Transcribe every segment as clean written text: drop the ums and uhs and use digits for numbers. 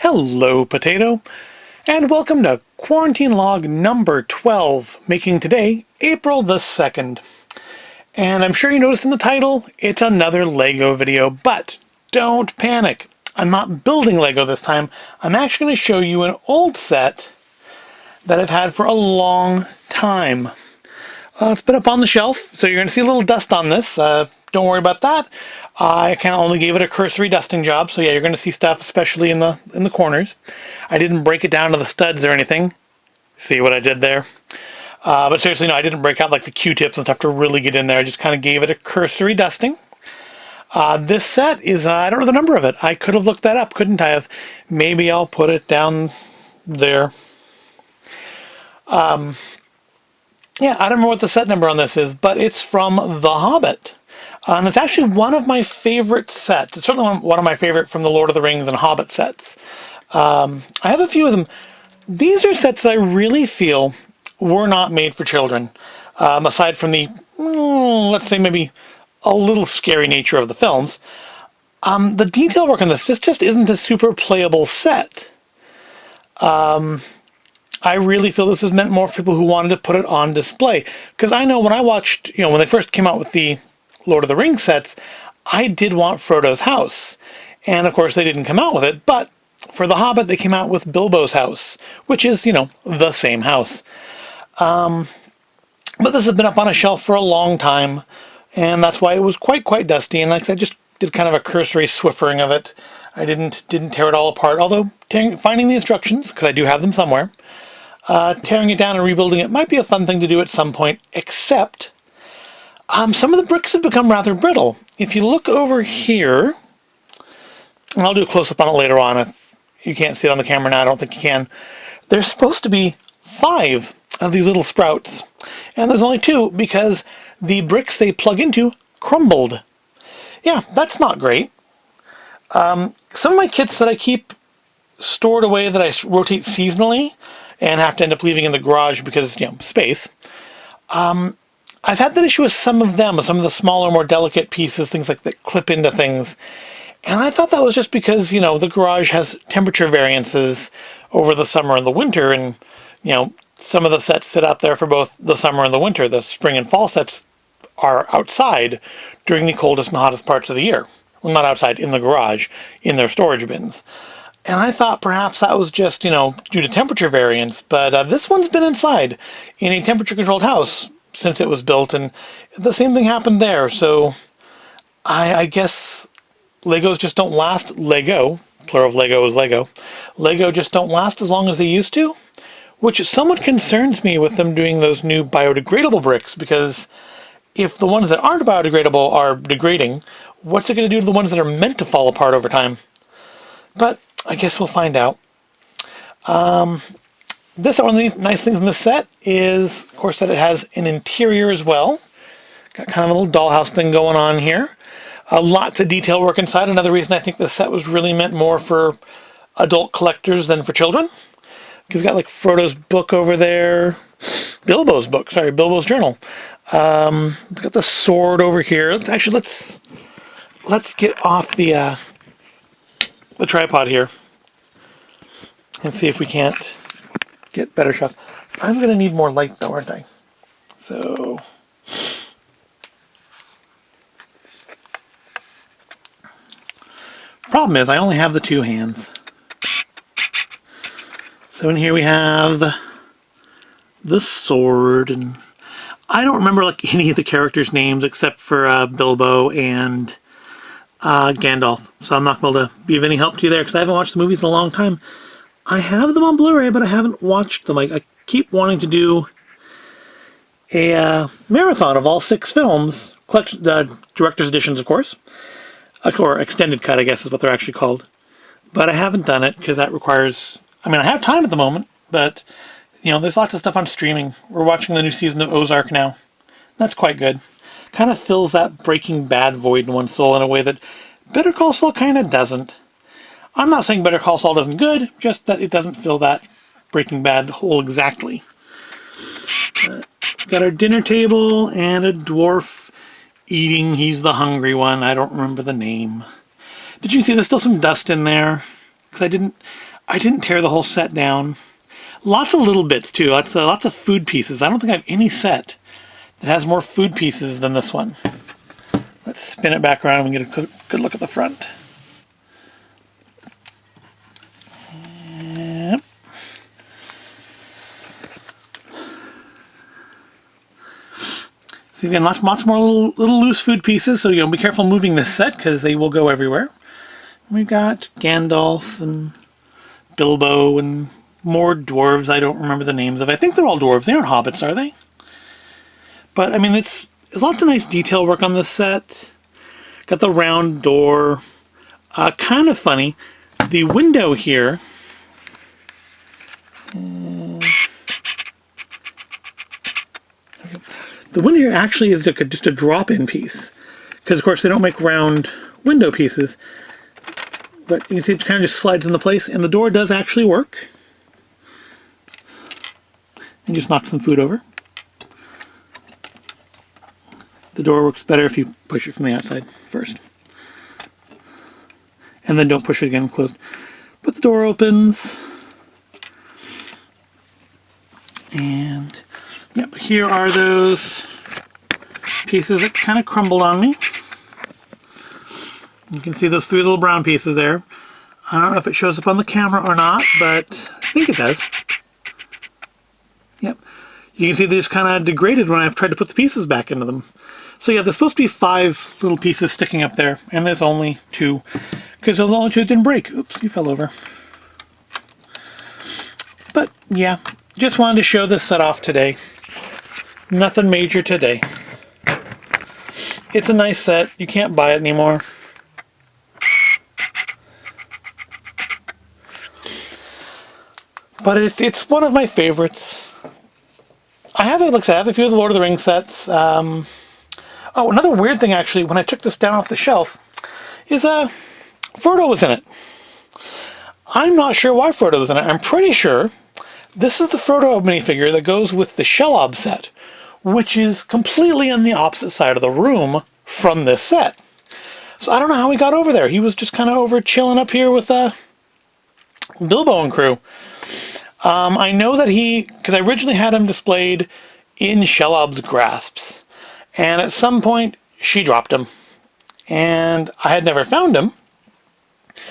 Hello, Potato, and welcome to Quarantine Log number 12, making today April the 2nd. And I'm sure you noticed in the title, it's another Lego video, but don't panic. I'm not building Lego this time. I'm actually going to show you an old set that I've had for a long time. It's been up on the shelf, so you're going to see a little dust on this. Don't worry about that. I kind of only gave it a cursory dusting job, so yeah, you're going to see stuff, especially in the corners. I didn't break it down to the studs or anything. See what I did there? But seriously, no, I didn't break out like the Q-tips and stuff to really get in there. I just kind of gave it a cursory dusting. This set is, I don't know the number of it. I could have looked that up, couldn't I have? Maybe I'll put it down there. Yeah, I don't remember what the set number on this is, but it's from The Hobbit. And it's actually one of my favorite sets. It's certainly one of my favorite from the Lord of the Rings and Hobbit sets. I have a few of them. These are sets that I really feel were not made for children. Aside from the, let's say maybe a little scary nature of the films. The detail work on this just isn't a super playable set. I really feel this is meant more for people who wanted to put it on display. Because I know when I watched, when they first came out with the Lord of the Rings sets, I did want Frodo's house. And of course they didn't come out with it, but for The Hobbit they came out with Bilbo's house, which is, the same house. But this has been up on a shelf for a long time, and that's why it was quite dusty. And like I said, I just did kind of a cursory Swiffering of it. I didn't tear it all apart, although finding the instructions, because I do have them somewhere, tearing it down and rebuilding it might be a fun thing to do at some point, except some of the bricks have become rather brittle. If you look over here, and I'll do a close-up on it later on if you can't see it on the camera now, I don't think you can. There's supposed to be 5 of these little sprouts, and there's only 2 because the bricks they plug into crumbled. Yeah, that's not great. Some of my kits that I keep stored away that I rotate seasonally and have to end up leaving in the garage because, space. I've had that issue with some of them, with some of the smaller, more delicate pieces, things like that clip into things. And I thought that was just because, the garage has temperature variances over the summer and the winter. And, some of the sets sit out there for both the summer and the winter. The spring and fall sets are outside during the coldest and hottest parts of the year. Well, not outside, in the garage, in their storage bins. And I thought perhaps that was just, due to temperature variance. But this one's been inside in a temperature-controlled house since it was built, and the same thing happened there. So I guess Legos just don't last. Lego, plural of Lego is Lego. Lego just don't last as long as they used to, which somewhat concerns me with them doing those new biodegradable bricks, because if the ones that aren't biodegradable are degrading, what's it going to do to the ones that are meant to fall apart over time? But I guess we'll find out. One of the nice things in this set is, of course, that it has an interior as well. Got kind of a little dollhouse thing going on here. Lots of detail work inside. Another reason I think this set was really meant more for adult collectors than for children. Because we've got like Frodo's book over there. Bilbo's journal. We've got the sword over here. Let's get off the tripod here and see if we can't get better shots. I'm going to need more light though, aren't I? So problem is I only have the 2 hands. So in here we have the sword, and I don't remember like any of the characters' names except for Bilbo and Gandalf. So I'm not going to be of any help to you there because I haven't watched the movies in a long time. I have them on Blu-ray, but I haven't watched them. I keep wanting to do a marathon of all 6 films, director's editions, of course, or extended cut, I guess is what they're actually called. But I haven't done it because that requires. I have time at the moment, but there's lots of stuff on streaming. We're watching the new season of Ozark now. That's quite good. Kind of fills that Breaking Bad void in one's soul in a way that Better Call Saul kind of doesn't. I'm not saying Better Call Saul isn't good, just that it doesn't fill that Breaking Bad hole exactly. Got our dinner table and a dwarf eating. He's the hungry one. I don't remember the name. But you can see there's still some dust in there. Because I didn't tear the whole set down. Lots of little bits too. Lots of food pieces. I don't think I have any set that has more food pieces than this one. Let's spin it back around and get a good look at the front. Yep. So again, lots more little loose food pieces. So be careful moving this set because they will go everywhere. We've got Gandalf and Bilbo and more dwarves I don't remember the names of. I think they're all dwarves. They aren't hobbits, are they? But I mean, there's lots of nice detail work on this set. Got the round door. Kind of funny. The window here. The window here actually is just a drop-in piece. Because, of course, they don't make round window pieces. But you can see it kind of just slides into place. And the door does actually work. And just knock some food over. The door works better if you push it from the outside first. And then don't push it again closed. But the door opens. And yep, here are those pieces that kind of crumbled on me. You can see those 3 little brown pieces there. I don't know if it shows up on the camera or not, but I think it does. Yep. You can see they just kind of degraded when I've tried to put the pieces back into them. So yeah, there's supposed to be 5 little pieces sticking up there, and there's only 2. Because those only 2 didn't break. Oops, you fell over. But yeah, just wanted to show this set off today. Nothing major today. It's a nice set. You can't buy it anymore. But it's one of my favorites. I have a few of the Lord of the Rings sets. Oh, another weird thing actually, when I took this down off the shelf, is Frodo was in it. I'm not sure why Frodo was in it. I'm pretty sure this is the Frodo minifigure that goes with the Shelob set, which is completely on the opposite side of the room from this set. So I don't know how he got over there. He was just kind of over chilling up here with Bilbo and crew. I know that because I originally had him displayed in Shelob's grasps, and at some point she dropped him, and I had never found him,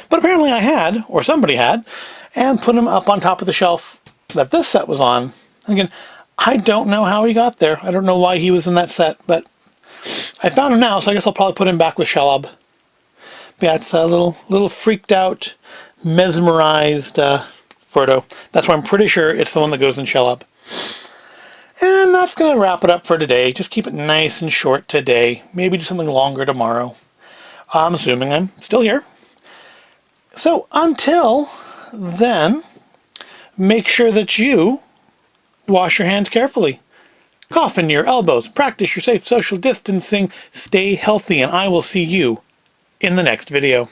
but apparently I had, or somebody had, and put him up on top of the shelf that this set was on. Again, I don't know how he got there. I don't know why he was in that set, but I found him now, so I guess I'll probably put him back with Shelob. But yeah, it's a little freaked out, mesmerized Frodo. That's why I'm pretty sure it's the one that goes in Shelob. And that's going to wrap it up for today. Just keep it nice and short today. Maybe do something longer tomorrow. I'm assuming I'm still here. So until then, make sure that you wash your hands carefully. Cough into your elbows. Practice your safe social distancing. Stay healthy, and I will see you in the next video.